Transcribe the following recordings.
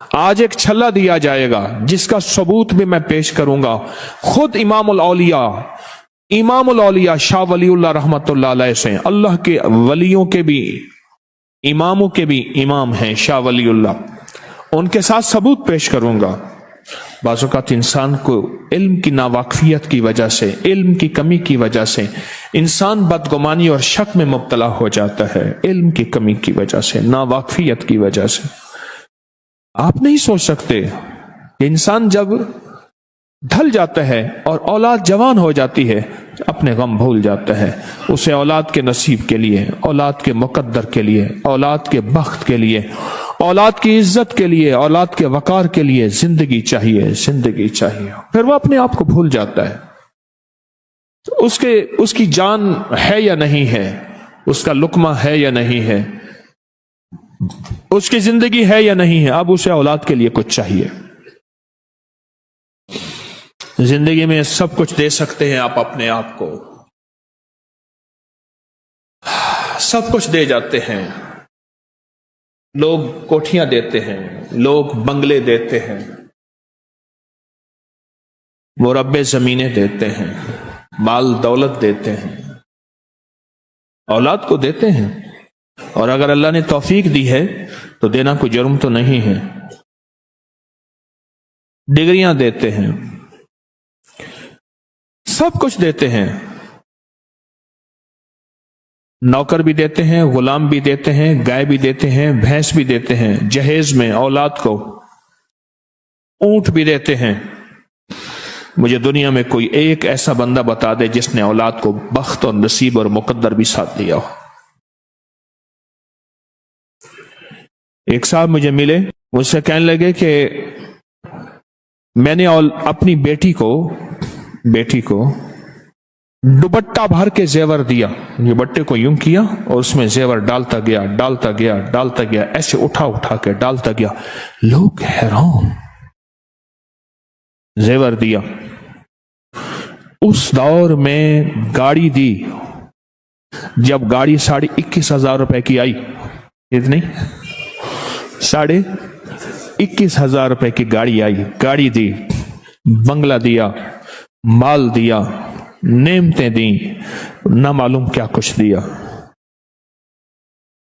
آج ایک چھلا دیا جائے گا جس کا ثبوت بھی میں پیش کروں گا. خود امام الاولیاء شاہ ولی اللہ رحمت اللہ علیہ سے، اللہ کے ولیوں کے بھی اماموں کے بھی امام ہیں شاہ ولی اللہ، ان کے ساتھ ثبوت پیش کروں گا. بعض اوقات انسان کو علم کی ناواقفیت کی وجہ سے، علم کی کمی کی وجہ سے انسان بدگمانی اور شک میں مبتلا ہو جاتا ہے. علم کی کمی کی وجہ سے، ناواقفیت کی وجہ سے. آپ نہیں سوچ سکتے کہ انسان جب ڈھل جاتا ہے اور اولاد جوان ہو جاتی ہے اپنے غم بھول جاتا ہے. اسے اولاد کے نصیب کے لیے، اولاد کے مقدر کے لیے، اولاد کے بخت کے لیے، اولاد کی عزت کے لیے، اولاد کے وقار کے لیے زندگی چاہیے، زندگی چاہیے. پھر وہ اپنے آپ کو بھول جاتا ہے. اس کی جان ہے یا نہیں ہے، اس کا لقمہ ہے یا نہیں ہے، اس کی زندگی ہے یا نہیں ہے. اب اسے اولاد کے لیے کچھ چاہیے. زندگی میں سب کچھ دے سکتے ہیں آپ اپنے آپ کو، سب کچھ دے جاتے ہیں. لوگ کوٹھیاں دیتے ہیں، لوگ بنگلے دیتے ہیں، مربع زمینیں دیتے ہیں، مال دولت دیتے ہیں، اولاد کو دیتے ہیں. اور اگر اللہ نے توفیق دی ہے تو دینا کوئی جرم تو نہیں ہے. ڈگریاں دیتے ہیں، سب کچھ دیتے ہیں. نوکر بھی دیتے ہیں، غلام بھی دیتے ہیں، گائے بھی دیتے ہیں، بھینس بھی دیتے ہیں، جہیز میں اولاد کو اونٹ بھی دیتے ہیں. مجھے دنیا میں کوئی ایک ایسا بندہ بتا دے جس نے اولاد کو بخت اور نصیب اور مقدر بھی ساتھ دیا ہو. ایک صاحب مجھے ملے، مجھ سے کہنے لگے کہ میں نے اپنی بیٹی کو دوپٹہ بھر کے زیور دیا. یہ بٹے کو یوں کیا اور اس میں زیور ڈالتا گیا، ایسے اٹھا کے ڈالتا گیا. لوگ حیران. زیور دیا. اس دور میں گاڑی دی. جب گاڑی 21,500 روپے کی آئی، اتنی 21,500 روپے کی گاڑی آئی، گاڑی دی، بنگلہ دیا، مال دیا، نعمتیں دیں، نہ معلوم کیا کچھ دیا.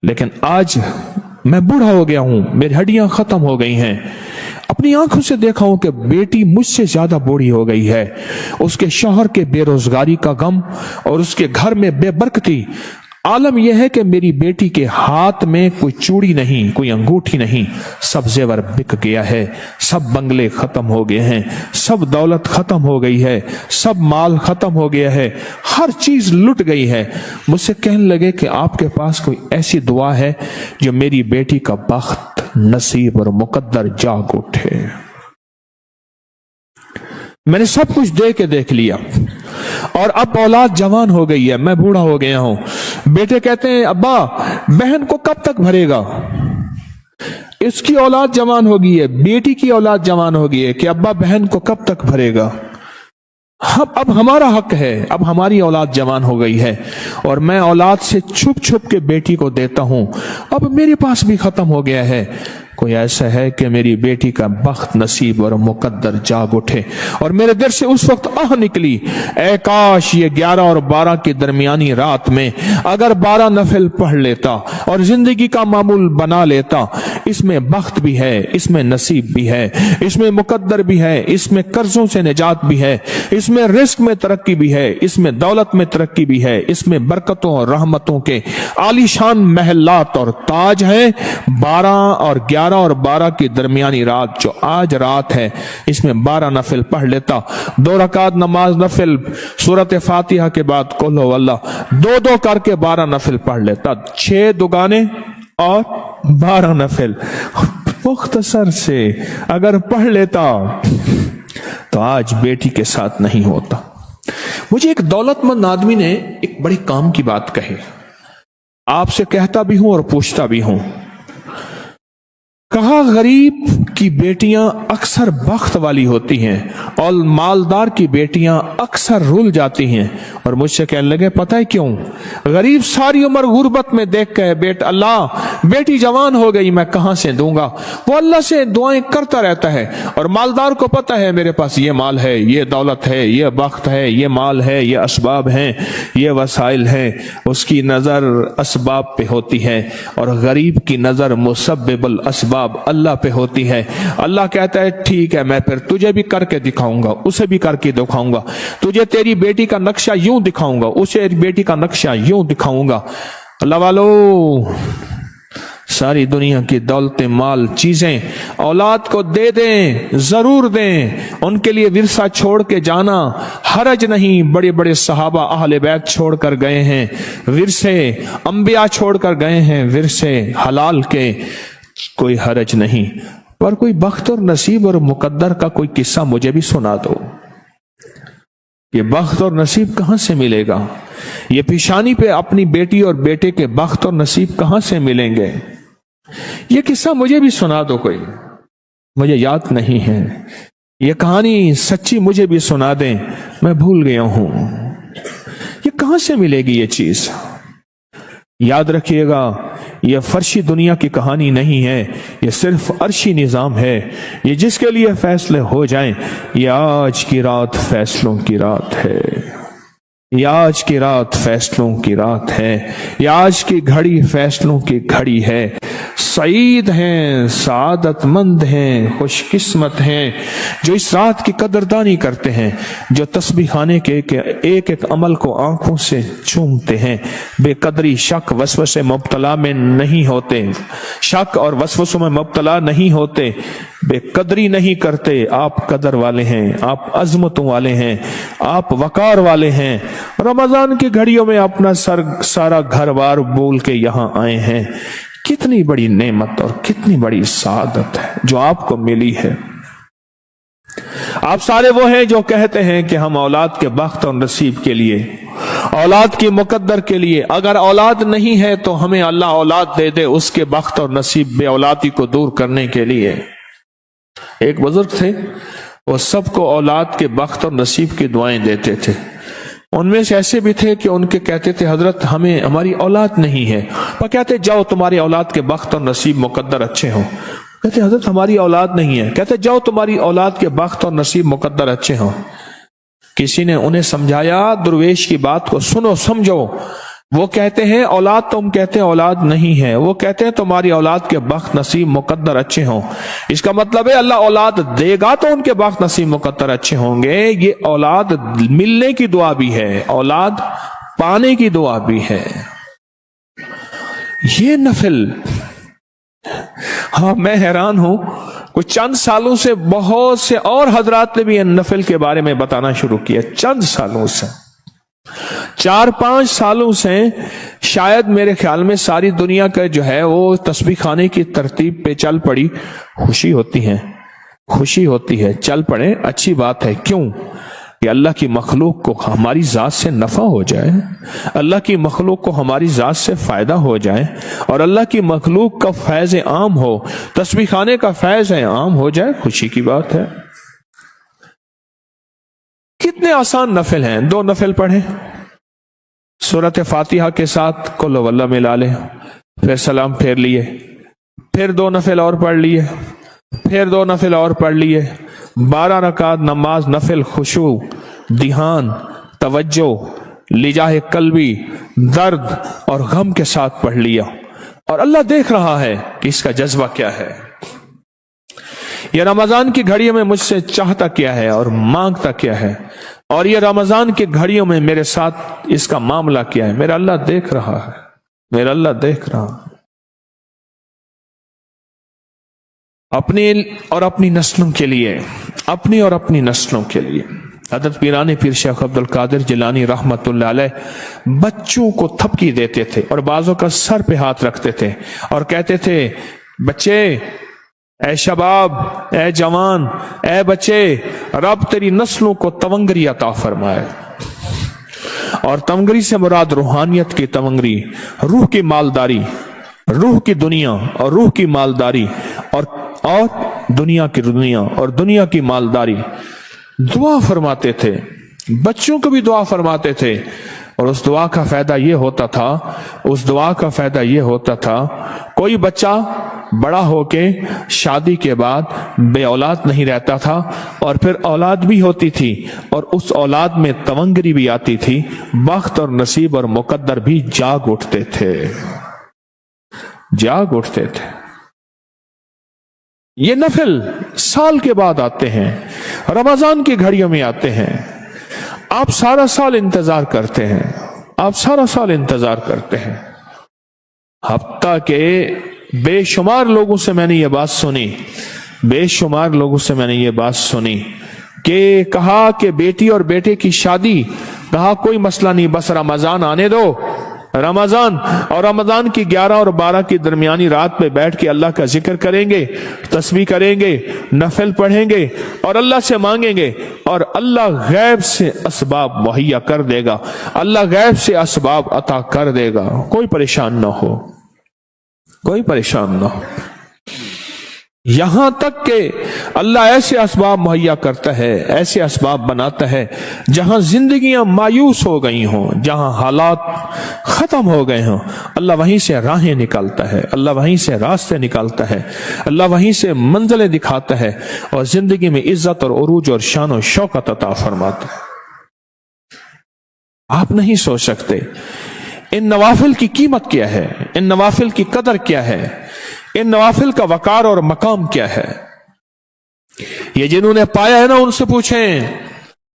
لیکن آج میں بوڑھا ہو گیا ہوں، میری ہڈیاں ختم ہو گئی ہیں. اپنی آنکھوں سے دیکھا ہوں کہ بیٹی مجھ سے زیادہ بوڑھی ہو گئی ہے. اس کے شوہر کے بے روزگاری کا غم اور اس کے گھر میں بے برکتی. عالم یہ ہے کہ میری بیٹی کے ہاتھ میں کوئی چوڑی نہیں، کوئی انگوٹھی نہیں، سب زیور بک گیا ہے، سب بنگلے ختم ہو گئے ہیں، سب دولت ختم ہو گئی ہے، سب مال ختم ہو گیا ہے، ہر چیز لٹ گئی ہے. مجھ سے کہنے لگے کہ آپ کے پاس کوئی ایسی دعا ہے جو میری بیٹی کا بخت، نصیب اور مقدر جاگ اٹھے. میں نے سب کچھ دے کے دیکھ لیا اور اب اولاد جوان ہو گئی ہے، میں بوڑھا ہو گیا ہوں. بیٹے کہتے ہیں ابا بہن کو کب تک بھرے گا؟ اس کی اولاد جوان ہو گئی ہے، بیٹی کی اولاد جوان ہو گئی ہے کہ ابا بہن کو کب تک بھرے گا؟ اب ہمارا حق ہے، اب ہماری اولاد جوان ہو گئی ہے اور میں اولاد سے چھپ چھپ کے بیٹی کو دیتا ہوں. اب میرے پاس بھی ختم ہو گیا ہے. کوئی ایسا ہے کہ میری بیٹی کا بخت، نصیب اور مقدر جاگ اٹھے. اور میرے دل سے اس وقت نکلی، اے کاش یہ 11 اور 12 کی درمیانی رات میں اگر 12 نفل پڑھ لیتا اور زندگی کا معمول بنا لیتا. اس میں بخت بھی ہے، اس میں نصیب بھی ہے، اس میں مقدر بھی ہے، اس میں قرضوں سے نجات بھی ہے، اس میں رزق میں ترقی بھی ہے، اس میں دولت میں ترقی بھی ہے، اس میں برکتوں اور رحمتوں کے عالی شان محلات اور تاج ہے. 12 اور 12 کی درمیانی رات جو آج رات ہے، اس میں 12 نفل پڑھ لیتا. 2 رکعت نماز نفل، سورۃ فاتحہ کے بعد قل ہو اللہ، 2 کر کے 12 نفل پڑھ لیتا. 6 دگانے اور 12 نفل مختصر سے اگر پڑھ لیتا تو آج بیٹی کے ساتھ نہیں ہوتا. مجھے ایک دولت مند آدمی نے ایک بڑی کام کی بات کہی. آپ سے کہتا بھی ہوں اور پوچھتا بھی ہوں. कहा गरीब की बेटियां अक्सर बख्त वाली होती हैं और मालदार की बेटियां अक्सर रुल जाती हैं। और मुझसे कहने लगे पता है क्यों? गरीब सारी उम्र गुर्बत में देख के बेटा अल्लाह बेटी जवान हो गई मैं कहां से दूंगा, वो अल्लाह से दुआएं करता रहता है। और मालदार को पता है मेरे पास ये माल है, ये दौलत है, ये बख्त है, ये माल है, ये असबाब हैं, ये वसाइल हैं, उसकी नजर असबाब पे होती है और गरीब की नजर मुसब्बिबुल असबाब अल्लाह पे होती है। अल्लाह कहता है ठीक है मैं फिर तुझे भी करके दिखाऊंगा, उसे भी करके दिखाऊंगा, तुझे तेरी बेटी का नक्शा यूं दिखाऊंगा, उसे बेटी का नक्शा यूं दिखाऊंगा। अल्लाह वालों सारी दुनिया की दौलतें माल चीजें औलाद को दे दें, जरूर दें, उनके लिए विरसा छोड़ के जाना हरज नहीं। बड़े बड़े सहाबा अहले बैत छोड़ कर गए हैं विरसे, अंबिया छोड़ कर गए हैं विरसे हलाल के, कोई हरज नहीं। पर कोई बख्त और नसीब और मुकद्दर का कोई किस्सा मुझे भी सुना दो। ये बख्त और नसीब कहां से मिलेगा? ये पेशानी पे अपनी बेटी और बेटे के बख्त और नसीब कहां से मिलेंगे? ये किस्सा मुझे भी सुना दो कोई, मुझे याद नहीं है। ये कहानी सच्ची मुझे भी सुना दें, मैं भूल गया हूं। ये कहां से मिलेगी ये चीज? याद रखिएगा ये फर्शी दुनिया की कहानी नहीं है, ये सिर्फ अर्शी निजाम है। ये जिसके लिए फैसले हो जाएं, ये आज की रात फैसलों की रात है, ये आज की रात फैसलों की रात है, ये आज की घड़ी फैसलों की घड़ी है। सईद हैं, सादतमंद हैं, खुशकिस्मत हैं जो इस रात की कदरदानी करते हैं, जो तस्बीह खाने के एक एक अमल को आंखों से चूमते हैं, बेकदरी शक वसवसे मुब्तला में नहीं होते, शक और वसवसों में मुब्तला नहीं होते, बेकदरी नहीं करते। आप कदर वाले हैं, आप अजमतों वाले हैं, आप वकार वाले हैं। रमजान की घड़ियों में अपना सारा घर बार बोल के यहां आए हैं। कितनी बड़ी नेमत और कितनी बड़ी सादत है जो आपको मिली है। आप सारे वो हैं जो कहते हैं कि हम औलाद के बख्त और नसीब के लिए, औलाद की मुकद्दर के लिए, अगर औलाद नहीं है तो हमें अल्लाह औलाद दे दे उसके बख्त और नसीब बे औलादी को दूर करने के लिए। एक बुजुर्ग थे, वो सबको औलाद के बख्त और नसीब की दुआएं देते थे। उनमें से ऐसे भी थे कि उनके कहते थे हजरत हमें हमारी औलाद नहीं है, पर कहते जाओ तुम्हारी औलाद के बख्त और नसीब मुकद्दर अच्छे हों। कहते हजरत हमारी औलाद नहीं है, कहते जाओ तुम्हारी औलाद के बख्त और नसीब मुकद्दर अच्छे हों। किसी ने उन्हें समझाया दुर्वेश की बात को सुनो समझो, वो कहते हैं औलाद, तुम कहते हैं औलाद नहीं है, वो कहते हैं तुम्हारी औलाद के बख्त नसीब मुकद्दर अच्छे हों। इसका मतलब है अल्लाह औलाद देगा तो उनके बख्त नसीब मुकद्दर अच्छे होंगे। ये औलाद मिलने की दुआ भी है, औलाद पाने की दुआ भी है। ये नफिल, हाँ मैं हैरान हूं, कुछ चंद सालों से बहुत से और हजरात ने भी नफिल के बारे में बताना शुरू किया। चंद सालों से, 4-5 सालों से शायद मेरे ख्याल में सारी दुनिया का जो है वो तस्बीह खाने की तरतीब पे चल पड़ी। खुशी होती है, खुशी होती है, चल पड़े, अच्छी बात है। क्यों? कि अल्लाह की मखलूक को हमारी जात से नफा हो जाए, अल्लाह की मखलूक को हमारी जात से फायदा हो जाए और अल्लाह की मखलूक का फैज आम हो, तस्बीह खाने का फैज आम हो जाए, खुशी की बात है। कितने आसान नफिल हैं। 2 नफिल पढ़े, सूरत फातिहा के साथ कुल वल्लाह मिला ले, फिर सलाम फेर लिए, फिर 2 नफिल और पढ़ लिए, फिर 2 नफिल और पढ़ लिए। 12 रकात नमाज नफिल खुशू, ध्यान, तवज्जो, लिजाह कल्बी, दर्द और गम के साथ पढ़ लिया। और अल्लाह देख रहा है कि इसका जज्बा क्या है, ये रमजान की घड़ियों में मुझसे चाहता क्या है और मांगता क्या है, और ये रमजान की घड़ियों में मेरे साथ इसका मामला क्या है। मेरा अल्लाह देख रहा है, मेरा अल्लाह देख रहा है। अपनी और अपनी नस्लों के लिए, अपनी और अपनी नस्लों के लिए हज़रत पीराने पीर शेख अब्दुल कादिर जिलानी रहमतुल्लाह अलैह बच्चों को थपकी देते थे और बाजों का सर पे हाथ रखते थे और कहते थे, बच्चे, ए शबाब, ए जवान, ए बच्चे, रब तेरी नस्लों को तवंगरी अता फरमाए। और तवंगरी से मुराद रूहानियत की तवंगरी, रूह की मालदारी, रूह की दुनिया और रूह की मालदारी और और दुनिया और दुनिया की मालदारी। दुआ फरमाते थे, बच्चों को भी दुआ फरमाते थे, और उस दुआ का फायदा ये होता था, कोई बच्चा बड़ा होके शादी के बाद बे औलाद नहीं रहता था, और फिर औलाद भी होती थी और उस औलाद में तवंगरी भी आती थी, बख्त और नसीब और मुकद्दर भी जाग उठते थे। ये नफिल साल के बाद आते हैं, रमजान की घड़ियों में आते हैं। आप सारा साल इंतजार करते हैं। हफ्ता के बेशुमार लोगों से मैंने ये बात सुनी कि कहा कि बेटी और बेटे की शादी, कहा कोई मसला नहीं, बस रमजान आने दो। रमजान की 11 और 12 की दरमियानी रात पे बैठ के अल्लाह का जिक्र करेंगे, तस्बीह करेंगे, नफल पढ़ेंगे और अल्लाह से मांगेंगे, और अल्लाह गैब से असबाब मुहैया कर देगा, अल्लाह गैब से असबाब अता कर देगा। कोई परेशान ना हो। यहां तक कि अल्लाह ऐसे असबाब मुहैया करता है, ऐसे असबाब बनाता है, जहां जिंदगियां मायूस हो गई हों, जहां हालात खत्म हो गए हों, अल्लाह वहीं से राहें निकालता है, अल्लाह वहीं से रास्ते निकालता है, अल्लाह वहीं से मंजिलें दिखाता है, और जिंदगी में इज्जत और उरूज और शान और शौकत अता फरमाता है। आप नहीं सोच सकते इन नवाफिल की कीमत क्या है, इन नवाफिल की कदर क्या है, इन नवाफिल का वकार और मकाम क्या है। ये जिन्होंने पाया है ना, उनसे पूछें,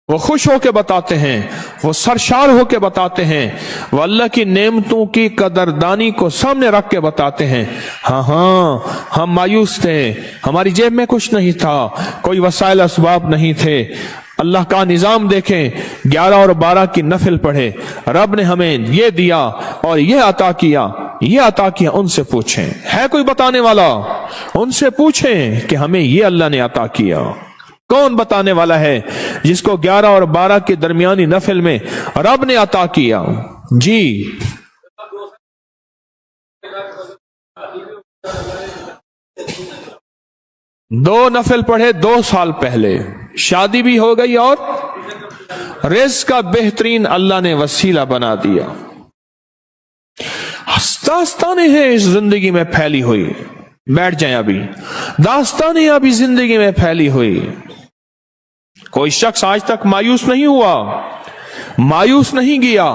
वो खुश होके बताते हैं, वो सरशार होके बताते हैं, वो अल्लाह की नेमतों की कदरदानी को सामने रख के बताते हैं। हाँ, हम मायूस थे, हमारी जेब में कुछ नहीं था, कोई वसाइल असबाब नहीं थे। अल्लाह का निजाम देखें, 11 और 12 की नफिल पढ़े, रब ने हमें ये दिया और ये अता किया। उनसे पूछें, है कोई बताने वाला? उनसे पूछें कि हमें ये अल्लाह ने अता किया। कौन बताने वाला है जिसको 11 और 12 के दरमियानी नफिल में रब ने अता किया? जी, दो नफिल पढ़े 2 साल पहले, शादी भी हो गई और रिज़्क़ का बेहतरीन अल्लाह ने वसीला बना दिया। दास्तानें हैं इस जिंदगी में फैली हुई, बैठ जाएं अभी, दास्तानें अभी जिंदगी में फैली हुई। कोई शख्स आज तक मायूस नहीं हुआ, मायूस नहीं गया।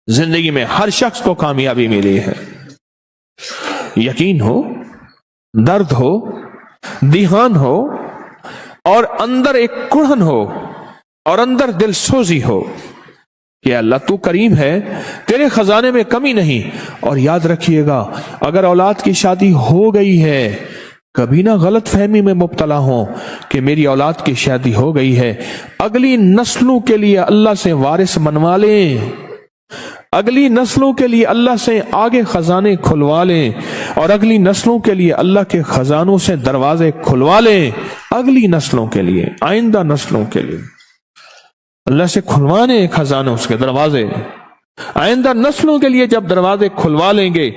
जिंदगी में हर शख्स को कामयाबी मिली है। यकीन हो, दर्द हो, दिहान हो, और अंदर एक कुढ़न हो, और अंदर दिल सोजी हो कि अल्लाह तू करीम है, तेरे खजाने में कमी नहीं। और याद रखिएगा, अगर औलाद की शादी हो गई है, कभी ना गलत फहमी में मुब्तला हो कि मेरी औलाद की शादी हो गई है। अगली नस्लों के लिए अल्लाह से वारिस मनवा लें, अगली नस्लों के लिए अल्लाह से आगे खजाने खुलवा लें, और अगली नस्लों के लिए अल्लाह के खजानों से दरवाजे खुलवा लें। अगली नस्लों के लिए, आइंदा नस्लों के लिए अल्लाह से खुलवाने खजानों के दरवाजे। आइंदा नस्लों के लिए जब दरवाजे खुलवा लेंगे,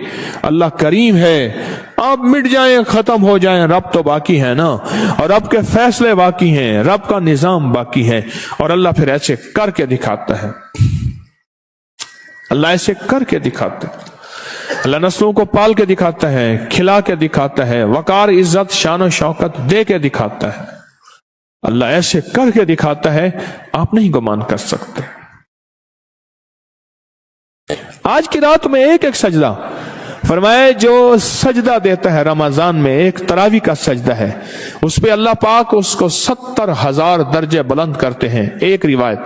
अल्लाह करीम है। अब मिट जाए, खत्म हो जाए, रब तो बाकी है ना, और रब के फैसले बाकी हैं, रब का निजाम बाकी है। और अल्लाह फिर ऐसे करके दिखाता है, अल्लाह ऐसे करके दिखाता है। अल्लाह नस्लों को पाल के दिखाता है, खिला के दिखाता है, वकार, इज्जत, शान और शौकत दे के दिखाता है। अल्लाह ऐसे करके दिखाता है, आप नहीं गुमान कर सकते। आज की रात में एक सजदा फरमाए, जो सजदा देता है रमजान में, एक तरावी का सजदा है, उस पे अल्लाह पाक उसको 70,000 दर्जे बुलंद करते हैं। एक रिवायत,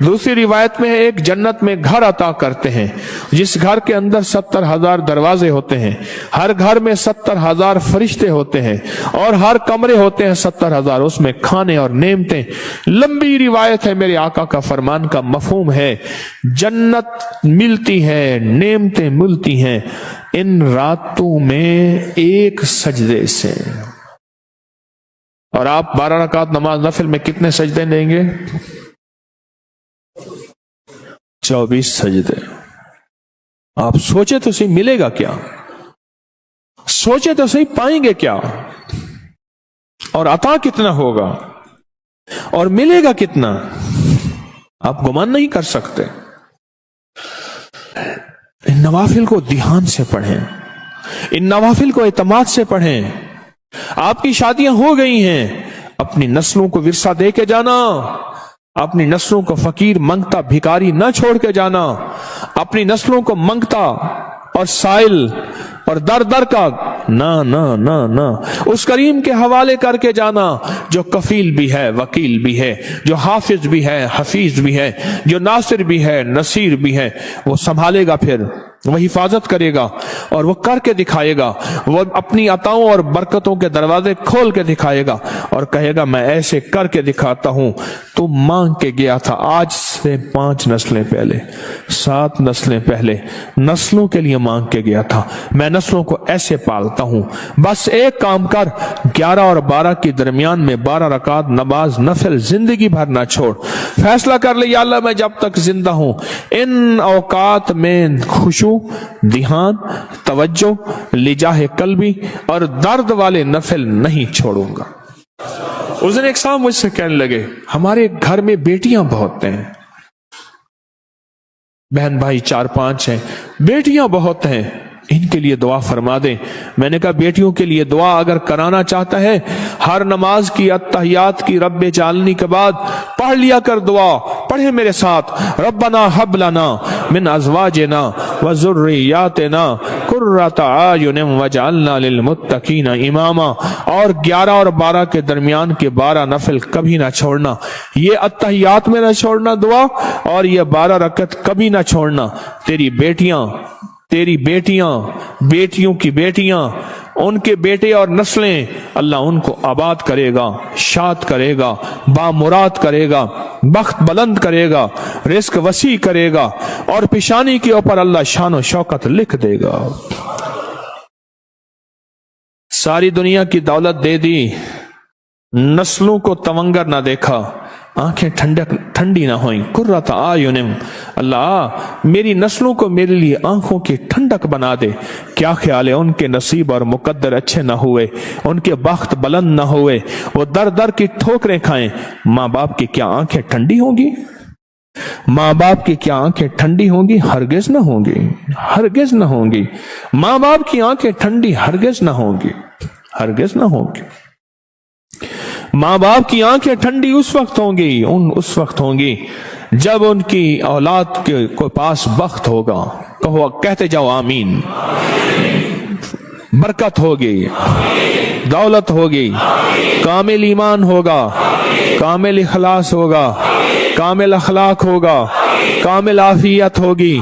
दूसरी रिवायत में एक जन्नत में घर अता करते हैं, जिस घर के अंदर 70,000 दरवाजे होते हैं, हर घर में 70,000 फरिश्ते होते हैं, और हर कमरे होते हैं 70,000, उसमें खाने और नेमतें। लंबी रिवायत है, मेरे आका का फरमान का मफहूम है, जन्नत मिलती है, नेमतें मिलती हैं इन रातों में एक सजदे से। और आप 12 रकात नमाज नफिल में कितने सजदे लेंगे? 24 सजदे। आप सोचे तो सही, मिलेगा क्या? सोचे तो सही, पाएंगे क्या? और अता कितना होगा और मिलेगा कितना, आप गुमान नहीं कर सकते। इन नवाफिल को ध्यान से पढ़ें, इन नवाफिल को एतमाद से पढ़ें। आपकी शादियां हो गई हैं, अपनी नस्लों को विरसा दे के जाना, अपनी नस्लों को फकीर मंगता भिखारी न छोड़ के जाना, अपनी नस्लों को मंगता और साइल और दर दर का ना ना ना ना, उस करीम के हवाले करके जाना जो कफील भी है, वकील भी है, जो हाफिज भी है, हफीज भी है, जो नासिर भी है, नसीर भी है। वो संभालेगा, फिर वो हिफाजत करेगा और वो करके दिखाएगा। वो अपनी अताओं और बरकतों के दरवाजे खोल के दिखाएगा और कहेगा मैं ऐसे करके दिखाता हूं। तू मांग के गया था आज से 5 नस्लें पहले, 7 नस्लें पहले, नस्लों के लिए मांग के गया था। मैं नस्लों को ऐसे पालता हूं। बस एक काम कर, 11 और 12 के दरमियान में 12 रकात नमाज नफिल जिंदगी भर ना छोड़। फैसला कर ले, या अल्लाह मैं जब तक जिंदा हूं इन औकात में खुशू, ध्यान, तवज्जो, लिजाह कल्बी और दर्द वाले नफिल नहीं छोड़ूंगा। उस दिन एक साहब मुझसे कहने लगे, हमारे घर में बेटियां बहुत हैं, बहन भाई 4-5 हैं, बेटियां बहुत हैं, इनके लिए दुआ फरमा दें। मैंने कहा बेटियों के लिए दुआ अगर कराना चाहता है, हर नमाज की अत्तहियात की रब्बे जालनी के बाद पढ़ लिया कर दुआ। पढ़े मेरे साथ, रब्बना हब लना मिन अज़वाजिना व ज़ुर्रिय्यातिना कुर्रता आयुनिन वजअलना लिल मुत्तकीना इमामा। और 11 और 12 के दरमियान के 12 नफिल कभी ना छोड़ना, ये अत्तहियात में ना छोड़ना दुआ, और ये 12 रकत कभी ना छोड़ना। तेरी बेटियां, बेटियों की बेटियां, उनके बेटे और नस्लें, अल्लाह उनको आबाद करेगा, शाद करेगा, बामुराद करेगा, बख्त बुलंद करेगा, रिस्क वसी करेगा और पेशानी के ऊपर अल्लाह शान और शौकत लिख देगा। सारी दुनिया की दौलत दे दी, नस्लों को तवंगर ना देखा, आंखें ठंडी ना हुई। कुर्रता आयुनिम, अल्लाह मेरी नस्लों को मेरे लिए आंखों की ठंडक बना दे। क्या ख्याल है, उनके नसीब और मुकद्दर अच्छे ना हुए, उनके बख्त बुलंद ना हुए, वो दर दर की ठोकरें खाएं, माँ बाप की क्या आंखें ठंडी होंगी? माँ बाप की क्या आंखें ठंडी होंगी? हरगिज ना होंगी, हरगिज ना होंगी। माँ बाप की आंखें ठंडी हरगिज ना होंगी, हरगिज ना होंगी। माँ बाप की आंखें ठंडी उस वक्त होंगी जब उनकी औलाद के पास बख्त होगा। कहो, कहते जाओ आमीन। बरकत होगी, दौलत होगी, कामिल ईमान होगा, कामिल इखलास होगा, कामिल अखलाक होगा, कामिल आफियत होगी,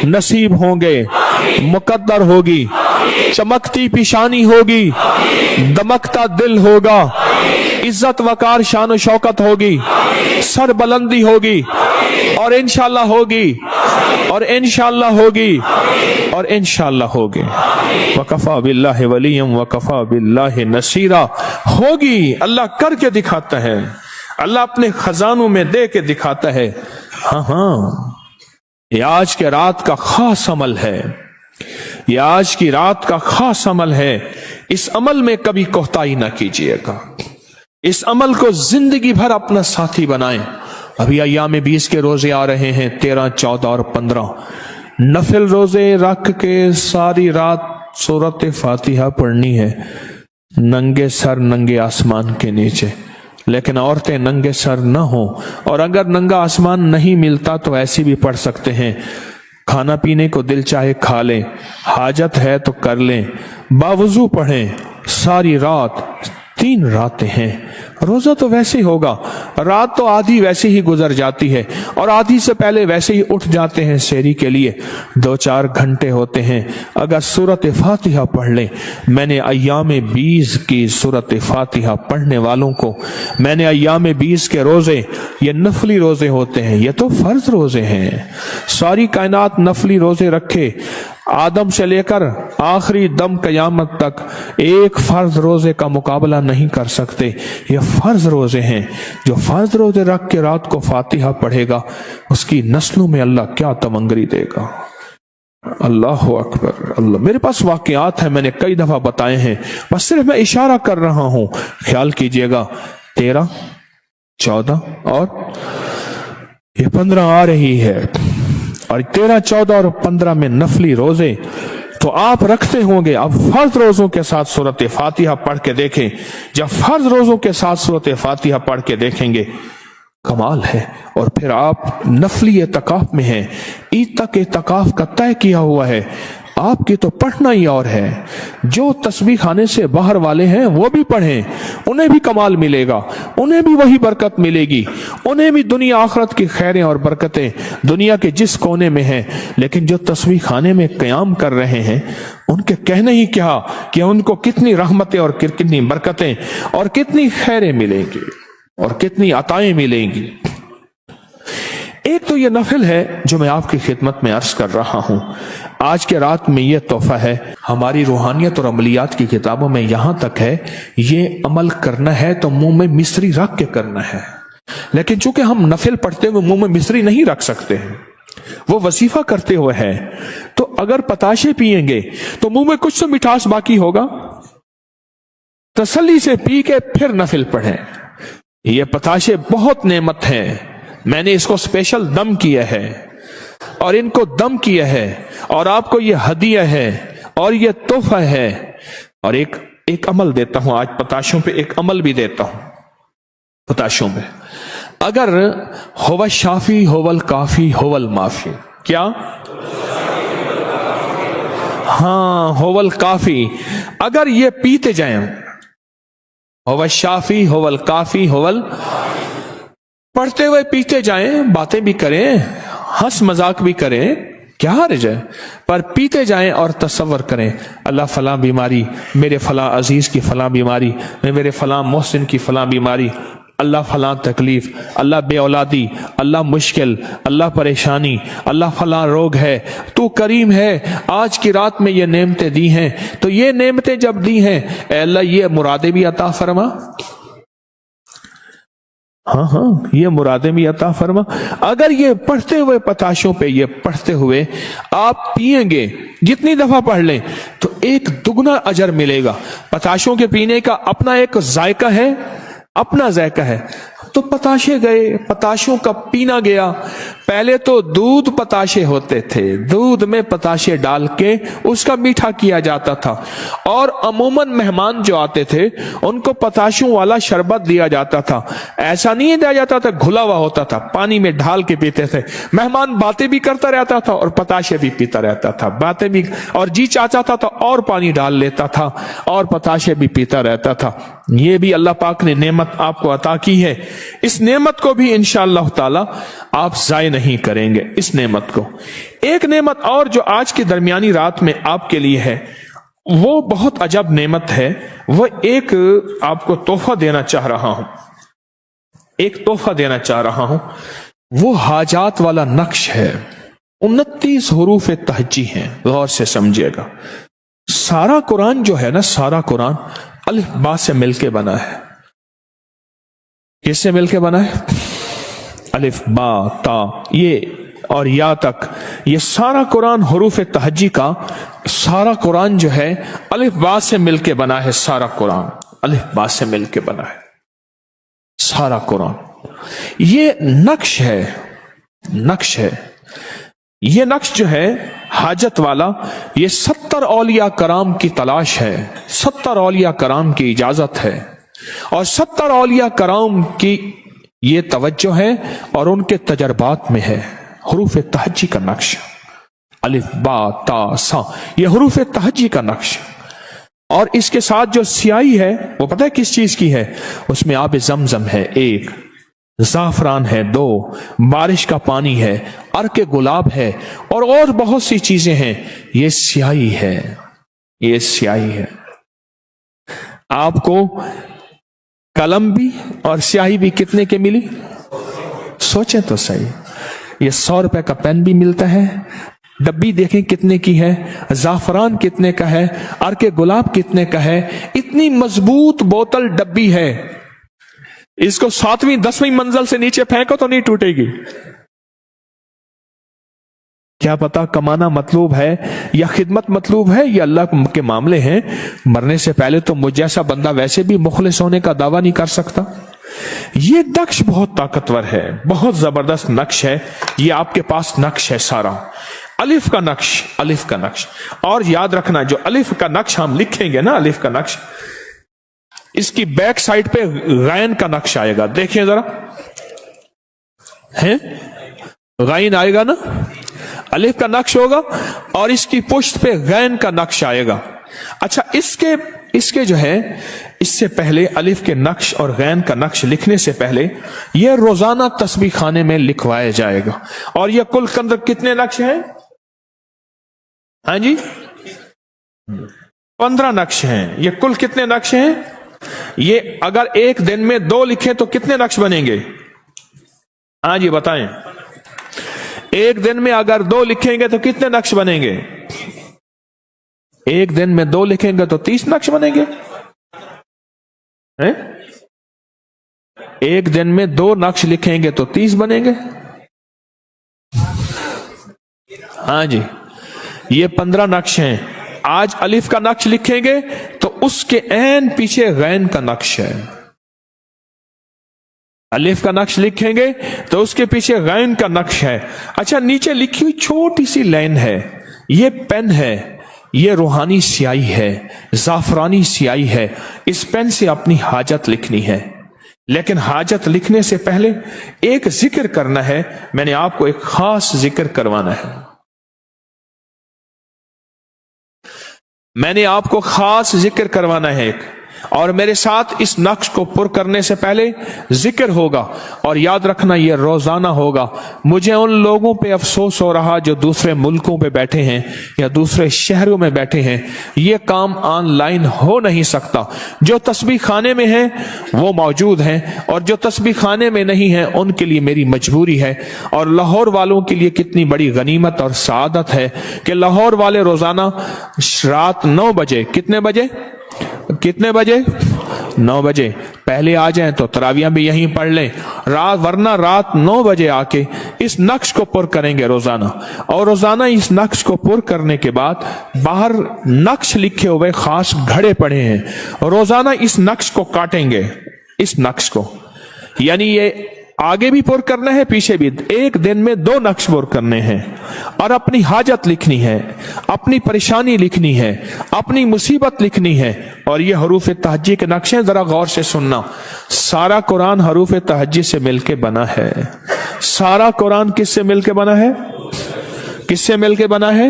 नसीब होंगे, मुकद्दर होगी, चमकती पेशानी होगी, दमकता दिल होगा, इज्जत वकार शान शौकत होगी, सर बुलंदी होगी और इंशाअल्लाह होगी, और इंशाअल्लाह होगी, और इंशाअल्लाह होगी। वकफा बिल्लाहि वलिय्यम वकफा बिल्लाहि नसीरा। होगी, अल्लाह करके दिखाता है, अल्लाह अपने खजानों में दे के दिखाता है। हाँ, ये आज के रात का खास अमल है, ये आज की रात का खास अमल है। इस अमल में कभी कोताही ना कीजिएगा, इस अमल को जिंदगी भर अपना साथी बनाएं। अभी अय्याम 20 के रोजे आ रहे हैं, 13, 14 और 15। नफिल रोजे रख के सारी रात सूरत फातिहा पढ़नी है, नंगे सर, नंगे आसमान के नीचे। लेकिन औरतें नंगे सर न हो, और अगर नंगा आसमान नहीं मिलता तो ऐसी भी पढ़ सकते हैं। खाना पीने को दिल चाहे खा लें, हाजत है तो कर लें, बावजू पढ़ें सारी रात। 3 रातें हैं, रोजा तो वैसे ही होगा, रात तो आधी वैसे ही गुजर जाती है और आधी से पहले वैसे ही उठ जाते हैं सेहरी के लिए, 2-4 घंटे होते हैं। अगर सूरत फातिहा पढ़ लें, मैंने अय्याम 20 की सूरत फातिहा पढ़ने वालों को, मैंने अय्याम 20 के रोजे, ये नफली रोजे होते हैं, ये तो फर्ज रोजे हैं। सारी कायनात नफली रोजे रखे, आदम से लेकर आखिरी दम कयामत तक एक फर्ज रोजे का मुकाबला नहीं कर सकते। ये फर्ज रोजे हैं। जो फर्ज रोजे रख के रात को फातिहा पढ़ेगा, उसकी नस्लों में अल्लाह क्या तमंगरी देगा। अल्लाह अकबर। अल्लाह, मेरे पास वाकयात है, मैंने कई दफा बताए हैं, बस सिर्फ मैं इशारा कर रहा हूं, ख्याल कीजिएगा। 13, 14 और ये 15 आ रही है, और 13, 14 और 15 में नफली रोजे तो आप रखते होंगे। अब फर्ज रोजों के साथ सूरत फातिहा पढ़ के देखें। जब फर्ज रोजों के साथ सूरत फातिहा पढ़ के देखेंगे, कमाल है। और फिर आप नफली एतकाफ में हैं, ईद तक एतकाफ का तय किया हुआ है, आपकी तो पढ़ना ही और है। जो तस्बीह खाने से बाहर वाले हैं वो भी पढ़ें, उन्हें भी कमाल मिलेगा, उन्हें भी वही बरकत मिलेगी, उन्हें भी दुनिया आखिरत की खैरें और बरकतें दुनिया के जिस कोने में हैं। लेकिन जो तस्बीह खाने में क़याम कर रहे हैं, उनके कहने ही क्या कि उनको कितनी रहमतें और कितनी बरकतें और कितनी खैरें मिलेंगी और कितनी अताएं मिलेंगी। एक तो ये नफिल है जो मैं आपकी खिदमत में अर्ज कर रहा हूं। आज के रात में ये तोहफा है। हमारी रूहानियत और अमलियात की किताबों में यहां तक है, ये अमल करना है तो मुंह में मिस्री रख के करना है। लेकिन चूंकि हम नफिल पढ़ते हुए मुंह में मिस्री नहीं रख सकते हैं, वो वजीफा करते हुए है, तो अगर पताशे पिएंगे तो मुंह में कुछ तो मिठास बाकी होगा। तसल्ली से पी के फिर नफिल पढ़ें। ये पताशे बहुत नेमत हैं, मैंने इसको स्पेशल दम किया है और इनको दम किया है, और आपको ये हदिया है और ये तोहफा है। और एक अमल देता हूं आज पताशों पे, एक अमल भी देता हूं पताशों में। अगर होवल शाफी होवल काफी होवल माफी, क्या? हाँ, होवल काफी, अगर ये पीते जाएं, होवल शाफी होवल काफी होवल, पढ़ते हुए पीते जाएं, बातें भी करें, हंस मजाक भी करें, क्या हर्ज है, पर पीते जाएं और तसव्वुर करें, अल्लाह फला बीमारी, मेरे फला अजीज की फला बीमारी, मेरे फला मोहसिन की फला बीमारी, अल्लाह फला तकलीफ, अल्लाह बे औलादी, अल्लाह मुश्किल, अल्लाह परेशानी, अल्लाह फला रोग है, तू करीम है, आज की रात में ये नेमतें दी हैं, तो ये नेमतें जब दी हैं, अल्लाह ये मुरादे भी अता फरमा। हाँ, ये मुरादे भी अता फरमा। अगर ये पढ़ते हुए पताशों पे, ये पढ़ते हुए आप पिएंगे, जितनी दफा पढ़ लें तो एक दुगना अजर मिलेगा। पताशों के पीने का अपना एक जायका है, अपना जायका है। तो पताशे गए, पताशों का पीना गया। पहले तो दूध पताशे होते थे, दूध में पताशे डाल के उसका मीठा किया जाता था, और अमूमन मेहमान जो आते थे उनको पताशों वाला शरबत दिया जाता था। ऐसा नहीं दिया जाता था घुला हुआ होता था, पानी में ढाल के पीते थे। मेहमान बातें भी करता रहता था और पताशे भी पीता रहता था, बातें भी, और जी चाहता था तो और पानी डाल लेता था और पताशे भी पीता रहता था। ये भी अल्लाह पाक ने नेमत आपको अता की है। इस नेमत को भी इंशाअल्लाह ताला आप जाय नहीं करेंगे, इस नेमत को। एक नेमत और जो आज की दरमियानी रात में आपके लिए है, वो बहुत अजब नेमत है। वो एक आपको तोहफा देना चाह रहा हूं, एक तोहफा देना चाह रहा हूं। वो हाजात वाला नक्श है। 29 हुरूफ तहज्जी हैं, गौर से समझिएगा। सारा कुरान जो है ना, सारा कुरान अलिफ बा से मिलके बना है। किससे मिलके बना है? अलिफ बा ता ये और या तक, ये सारा कुरान हुरूफ तहज्जी का, सारा कुरान जो है अलिफ बा से मिलके बना है। सारा कुरान अलिफ बा से मिलके बना है, सारा कुरान। ये नक्श है, नक्श है। ये नक्श जो है हाजत वाला, ये 70 औलिया कराम की तलाश है, 70 औलिया कराम की इजाजत है, और 70 औलिया कराम की ये तवज्जो है और उनके तजर्बात में है। हुरूफ तहज्जी का नक्श, अलिफ बा ता सा, ये हुरूफ तहज्जी का नक्श। और इसके साथ जो स्याही है वो पता है किस चीज की है? उसमें आब जमजम है 1, जाफरान है 2, बारिश का पानी है, अर्के गुलाब है, और बहुत सी चीजें हैं। ये स्याही है, ये स्याही है। आपको कलम भी और स्याही भी कितने के मिली? सोचें तो सही। ये 100 रुपए का पेन भी मिलता है। डब्बी देखें कितने की है, जाफरान कितने का है, अर्के गुलाब कितने का है। इतनी मजबूत बोतल डब्बी है, इसको 7वीं 10वीं मंजिल से नीचे फेंको तो नहीं टूटेगी। क्या पता कमाना मतलूब है या खिदमत मतलूब है, या अल्लाह के मामले हैं। मरने से पहले तो मुझ जैसा बंदा वैसे भी मुखलिस होने का दावा नहीं कर सकता। ये नक्श बहुत ताकतवर है, बहुत जबरदस्त नक्श है। ये आपके पास नक्श है सारा, अलिफ का नक्श, अलिफ का नक्श। और याद रखना, जो अलिफ का नक्श हम लिखेंगे ना, अलिफ का नक्श, इसकी बैक साइड पे गैन का नक्श आएगा। देखिए जरा, है गैन आएगा ना, अलिफ का नक्श होगा और इसकी पुष्ट पे गैन का नक्श आएगा। अच्छा, इसके जो है, इससे पहले अलिफ के नक्श और गैन का नक्श लिखने से पहले यह रोजाना तस्बीह खाने में लिखवाया जाएगा। और यह कुल कितने नक्श हैं? हाँ जी, 15 नक्श हैं। ये कुल कितने नक्श हैं? ये अगर एक दिन में 2 लिखें तो कितने नक्श बनेंगे? हाँ जी बताएं। एक दिन में अगर 2 लिखेंगे तो कितने नक्श बनेंगे? एक दिन में 2 लिखेंगे तो 30 नक्श बनेंगे। हैं? एक दिन में 2 नक्श लिखेंगे तो 30 बनेंगे। हाँ जी, ये 15 नक्श हैं। आज अलिफ का नक्श लिखेंगे तो उसके ऐन पीछे गैन का नक्श है। अलिफ का नक्श लिखेंगे तो उसके पीछे गैन का नक्श है। अच्छा, नीचे लिखी हुई छोटी सी लाइन है, ये पेन है, ये रूहानी स्याही है, जाफरानी स्याही है। इस पेन से अपनी हाजत लिखनी है, लेकिन हाजत लिखने से पहले एक जिक्र करना है। मैंने आपको एक खास जिक्र करवाना है। मैंने आपको खास जिक्र करवाना है एक, और मेरे साथ इस नक्श को पुर करने से पहले जिक्र होगा। और याद रखना, यह रोजाना होगा। मुझे उन लोगों पे अफसोस हो रहा जो दूसरे मुल्कों पे बैठे हैं या दूसरे शहरों में बैठे हैं। यह काम ऑनलाइन हो नहीं सकता। जो तस्बीह खाने में है वो मौजूद हैं, और जो तस्बीह खाने में नहीं है उनके लिए मेरी मजबूरी है। और लाहौर वालों के लिए कितनी बड़ी गनीमत और सआदत है कि लाहौर वाले रोजाना रात 9 बजे, कितने बजे? 9 बजे पहले आ जाएं तो तरावियां भी यहीं पढ़ लें, वरना रात 9 बजे आके इस नक्श को पुर करेंगे रोजाना। और रोजाना इस नक्श को पुर करने के बाद बाहर नक्श लिखे हुए खास घड़े पड़े हैं, रोजाना इस नक्श को काटेंगे, इस नक्श को। यानी ये आगे भी पुर करना है, पीछे भी। एक दिन में 2 नक्श पुर करने हैं और अपनी हाजत लिखनी है, अपनी परेशानी लिखनी है, अपनी मुसीबत लिखनी है। और ये हरूफ तहज्जी के नक्श हैं, जरा गौर से सुनना। सारा कुरान हरूफ तहज्जी से मिलके बना है। सारा कुरान किससे मिलके बना है? किससे मिलके बना है?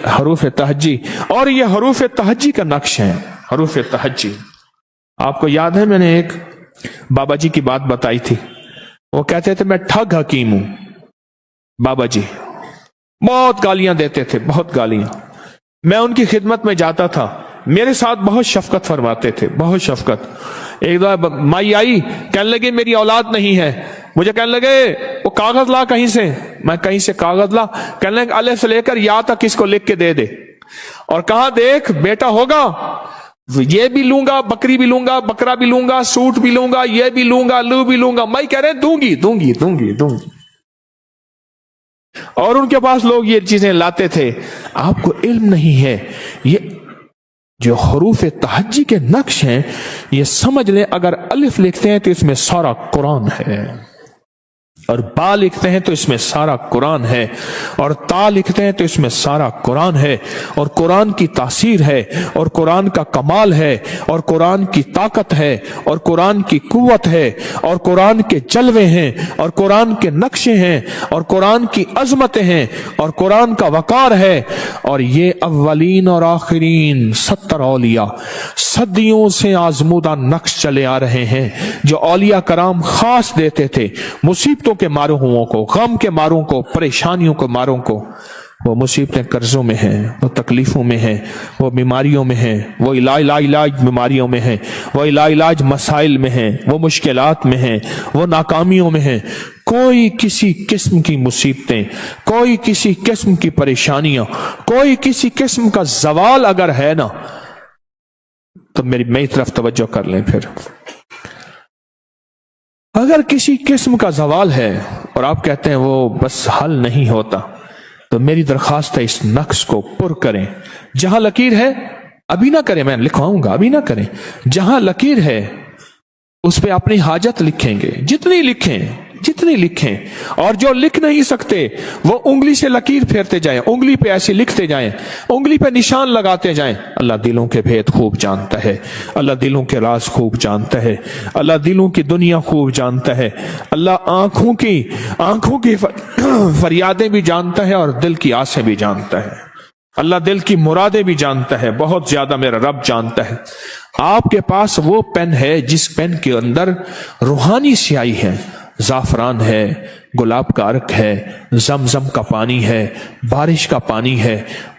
हरूफ तहज्जी। और ये हरूफ तहज्जी का नक्श है, हरूफ तहज्जी। आपको याद है मैंने एक बाबा जी की बात बताई थी। वो कहते थे मैं ठग हकीम हूं। बाबा जी बहुत गालियां देते थे, बहुत गालियां। मैं उनकी खिदमत में जाता था, मेरे साथ बहुत शफकत फरमाते थे, बहुत शफकत। एक दफा माई आई, कहने लगी मेरी औलाद नहीं है। मुझे कहने लगे वो कागज ला कहीं से। मैं कहीं से कागज ला, कहने लगे अल्लाह से लेकर या तक इसको लिख के दे दे। और कहा देख बेटा होगा, ये भी लूंगा, बकरी भी लूंगा, बकरा भी लूंगा, सूट भी लूंगा, ये भी लूंगा, लू भी लूंगा। मैं कह रहे दूंगी दूंगी दूंगी दूंगी। और उनके पास लोग ये चीजें लाते थे। आपको इल्म नहीं है, ये जो हरूफ तहज्जी के नक्श हैं, ये समझ लें, अगर अलिफ लिखते हैं तो इसमें सारा कुरान है, और बा लिखते हैं तो इसमें सारा कुरान है, और ता लिखते हैं तो इसमें सारा कुरान है। और कुरान की तासीर है, और कुरान का कमाल है, और कुरान की ताकत है, और कुरान की कुव्वत है, और कुरान के जलवे हैं, और कुरान के नक्शे हैं, और कुरान की अजमतें हैं, और कुरान का वकार है। और ये अव्वलीन और आखिरीन 70 औलिया सदियों से आजमूदा नक्श चले आ रहे हैं, जो औलिया कराम खास देते थे मुसीबतों के मारूओं को, गम के मारों को, परेशानियों के मारों को। वो मुसीबतें कर्जों में हैं, वो तकलीफों में हैं, वो बीमारियों में हैं, वो इलाज बीमारियों में हैं, वो इलाज मसाइल में हैं, वो मुश्किलात में हैं, वो नाकामियों में हैं। कोई किसी किस्म की मुसीबतें, कोई किसी किस्म की परेशानियां, कोई किसी किस्म का जवाल अगर है ना, तो मेरी तरफ तवज्जो कर लें। फिर अगर किसी किस्म का जवाल है और आप कहते हैं वो बस हल नहीं होता, تو میری درخواست ہے اس نقش کو پر کریں. جہاں لکیر ہے ابھی نہ کریں، میں لکھواؤں گا، ابھی نہ کریں. جہاں لکیر ہے اس پہ اپنی حاجت لکھیں گے، جتنی لکھیں. اور جو لکھ نہیں سکتے وہ انگلی سے لکیر پھیرتے جائیں، انگلی پہ ایسے لکھتے جائیں، انگلی پہ نشان لگاتے جائیں. اللہ دلوں کے بھید خوب جانتا ہے، اللہ دلوں کے راز خوب جانتا ہے، اللہ دلوں کی دنیا خوب جانتا ہے. اللہ آنکھوں کی فریادیں بھی جانتا ہے اور دل کی آسیں بھی جانتا ہے. اللہ دل کی مرادیں بھی جانتا ہے، بہت زیادہ میرا رب جانتا ہے. آپ کے پاس وہ پین ہے جس پین کے اندر روحانی سیاہی ہے، زعفران ہے، گلاب کا عرق ہے، زمزم کا پانی ہے، بارش کا پانی ہے،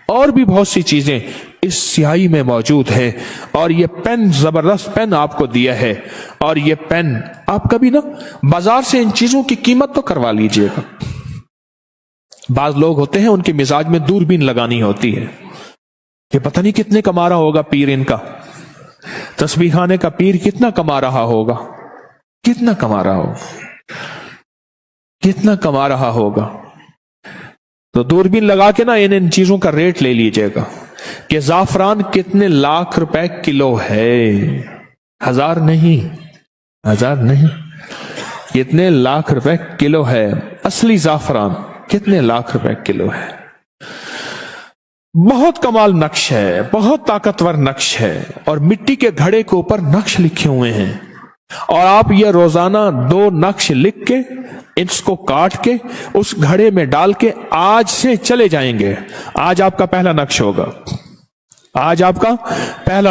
اور بھی بہت سی چیزیں اس سیاہی میں موجود ہیں. اور یہ پین، زبردست پین آپ کو دیا ہے. اور یہ پین آپ کبھی نا بازار سے ان چیزوں کی قیمت تو کروا لیجئے گا. بعض لوگ ہوتے ہیں ان کے مزاج میں دوربین لگانی ہوتی ہے کہ پتہ نہیں کتنے کما رہا ہوگا پیر، ان کا تسبیح خانے کا پیر کتنا کما رہا ہوگا، کتنا کما رہا ہوگا. تو دوربین لگا کے نا ان چیزوں کا ریٹ لے لیجئے گا کہ زعفران کتنے لاکھ روپے کلو ہے، ہزار نہیں، کتنے لاکھ روپے کلو ہے. اصلی زعفران کتنے لاکھ روپے کلو ہے. بہت کمال نقش ہے، بہت طاقتور نقش ہے. اور مٹی کے گھڑے کے اوپر نقش لکھے ہوئے ہیں، اور آپ یہ روزانہ 2 نقش لکھ کے اس کو کاٹ کے اس گھڑے میں ڈال کے آج سے چلے جائیں گے. آج آپ کا پہلا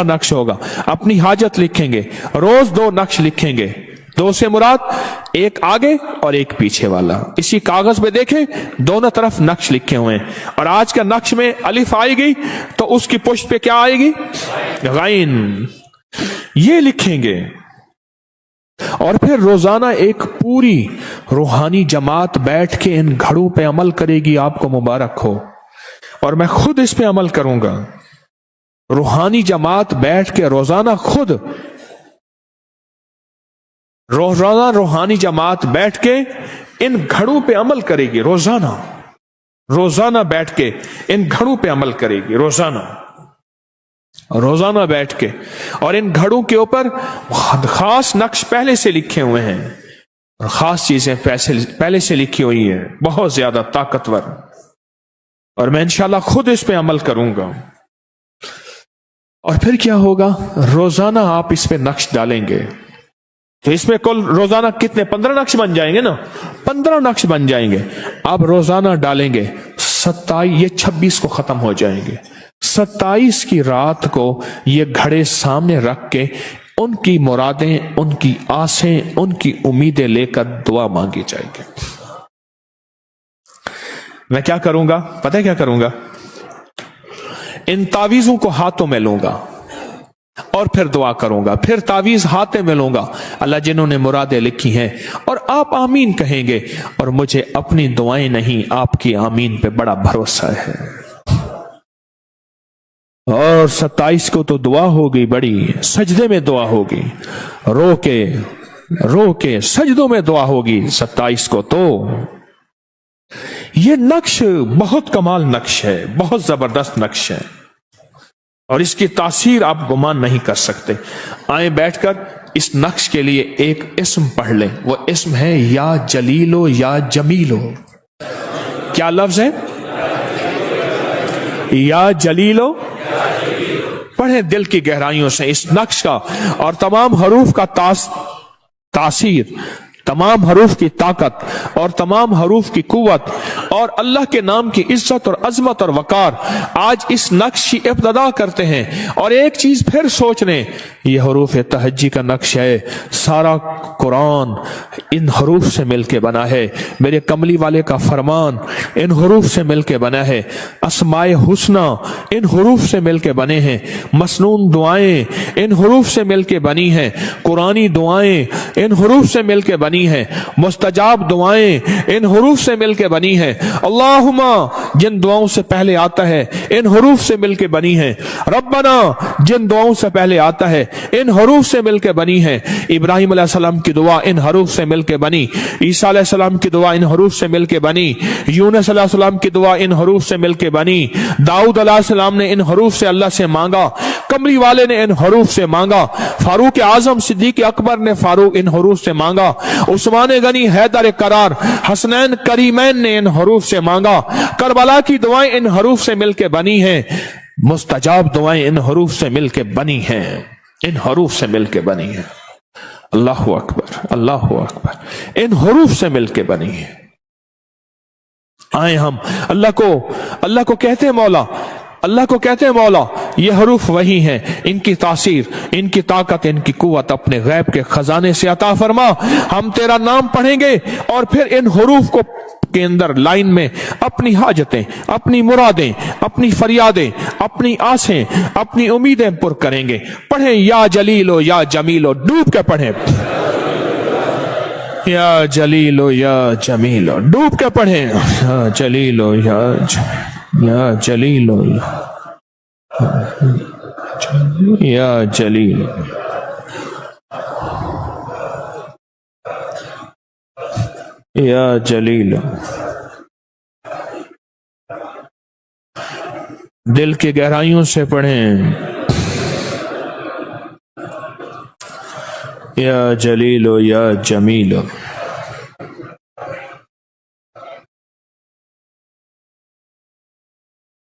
نقش ہوگا. اپنی حاجت لکھیں گے، روز 2 نقش لکھیں گے. 2 سے مراد ایک آگے اور ایک پیچھے والا. اسی کاغذ میں دیکھیں دونوں طرف نقش لکھے ہوئے ہیں. اور آج کا نقش میں الف آئے گی تو اس کی پشت پہ کیا آئے گی؟ غین. یہ لکھیں گے. اور پھر روزانہ ایک پوری روحانی جماعت بیٹھ کے ان گھڑوں پہ عمل کرے گی. آپ کو مبارک ہو. اور میں خود اس پہ عمل کروں گا. روحانی جماعت بیٹھ کے روزانہ روحانی جماعت بیٹھ کے ان گھڑوں پہ عمل کرے گی. روزانہ بیٹھ کے ان گھڑوں پہ عمل کرے گی. روزانہ بیٹھ کے. اور ان گھڑوں کے اوپر خاص نقش پہلے سے لکھے ہوئے ہیں، اور خاص چیزیں پہلے سے لکھی ہوئی ہیں، بہت زیادہ طاقتور. اور میں انشاءاللہ خود اس پہ عمل کروں گا. اور پھر کیا ہوگا؟ روزانہ آپ اس پہ نقش ڈالیں گے تو اس میں کل روزانہ کتنے 15 نقش بن جائیں گے نا، 15 نقش بن جائیں گے. آپ روزانہ ڈالیں گے. 27 یہ 26 کو ختم ہو جائیں گے. 27 کی رات کو یہ گھڑے سامنے رکھ کے ان کی مرادیں، ان کی آسیں، ان کی امیدیں لے کر دعا مانگی جائے گی. میں کیا کروں گا؟ پتہ ہے کیا کروں گا؟ ان تعویذوں کو ہاتھوں میں لوں گا اور پھر دعا کروں گا. پھر تعویذ ہاتھوں میں لوں گا. اللہ جنہوں نے مرادیں لکھی ہیں، اور آپ آمین کہیں گے. اور مجھے اپنی دعائیں نہیں، آپ کی آمین پہ بڑا بھروسہ ہے. اور 27 کو تو دعا ہوگی، بڑی سجدے میں دعا ہوگی، رو کے سجدوں میں دعا ہوگی. 27 کو تو یہ نقش بہت کمال نقش ہے، بہت زبردست نقش ہے، اور اس کی تاثیر آپ گمان نہیں کر سکتے. آئیں بیٹھ کر اس نقش کے لیے ایک اسم پڑھ لیں. وہ اسم ہے یا جلیلو یا جمیلو. کیا لفظ ہے؟ یا جلیلو. پڑھیں دل کی گہرائیوں سے اس نقش کا، اور تمام حروف کا تاثیر، تمام حروف کی طاقت اور تمام حروف کی قوت اور اللہ کے نام کی عزت اور عظمت اور وقار آج اس نقش کی ابتدا کرتے ہیں. اور ایک چیز پھر سوچ لیں، یہ حروف تہجی کا نقش ہے. سارا قرآن ان حروف سے مل کے بنا ہے. میرے کملی والے کا فرمان ان حروف سے مل کے بنا ہے. اسماء حسنہ ان حروف سے مل کے بنے ہیں. مسنون دعائیں ان حروف سے مل کے بنی ہیں. قرآنی دعائیں ان حروف سے مل کے بنی बनी हैं, मुस्तजाब दुआएं इन हरूफ से मिलके बनी हैं। अल्लाहुम्मा जिन दुआओं से पहले आता है इन हरूफ से मिलके बनी हैं। रब्बना जिन दुआओं से पहले आता है इन हरूफ से मिलके बनी हैं। इब्राहिम अलैहिस्सलाम की दुआ इन हरूफ से मिलके बनी, ईसा अलैहिस्सलाम की दुआ इन हरूफ से मिलके बनी, यूनुस अलैहिस्सलाम की दुआ इन हरूफ से मिलके बनी, दाऊद अलैहिस्सलाम ने इन हरूफ से अल्लाह से मांगा, कमरी वाले ने इन हरूफ से मांगा, फारूक आजम सिद्दीक अकबर ने फारूक इन हरूफ से मांगा, उस्मान गनी हैदर करार हसनैन करीमैन ने इन हरूफ से मांगा, करबला की दुआएं इन हरूफ से मिलके बनी हैं, मुस्तजाब दुआएं इन हरूफ से मिलके बनी हैं, इन हरूफ से मिलके बनी हैं। अल्लाहु अकबर, अल्लाहु अकबर, इन हरूफ से मिलके बनी है। आए हम अल्लाह को कहते हैं मौला, अल्लाह को कहते हैं मौला, ये हरूफ वही हैं, इनकी तासीर, इनकी ताकत, इनकी कुव्वत अपने गैब के खजाने से अता फरमा। हम तेरा नाम पढ़ेंगे और फिर इन हरूफ को के अंदर लाइन में अपनी हाजतें, अपनी मुरादें, अपनी फरियादें, अपनी आसें, अपनी उम्मीदें पुर करेंगे। पढ़ें या जलीलो या जमीलो, डूब के पढ़ें, या जलीलो या जमीलो, डूब के पढ़ें, या जलीलो या जलीलो या जलीलो, या जलीलो। दिल की गहराइयों से पढ़ें, या जलीलो या जमीलो,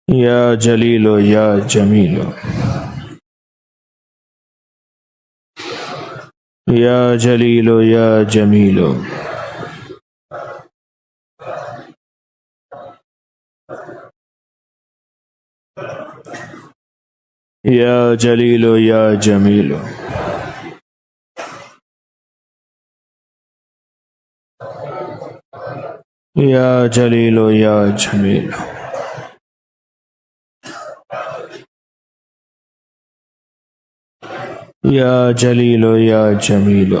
या जलीलो या जमीलो, या जलीलो या जमीलो, या जलीलो या जमीलो, या जलीलो या जमीलो, या जलीलो या जमीलो,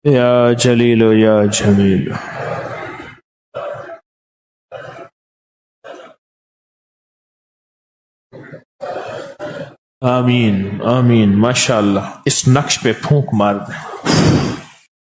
या जलीलो या जमीलो। आमीन आमीन, माशाअल्लाह। इस नक्श पे फूंक मार दें।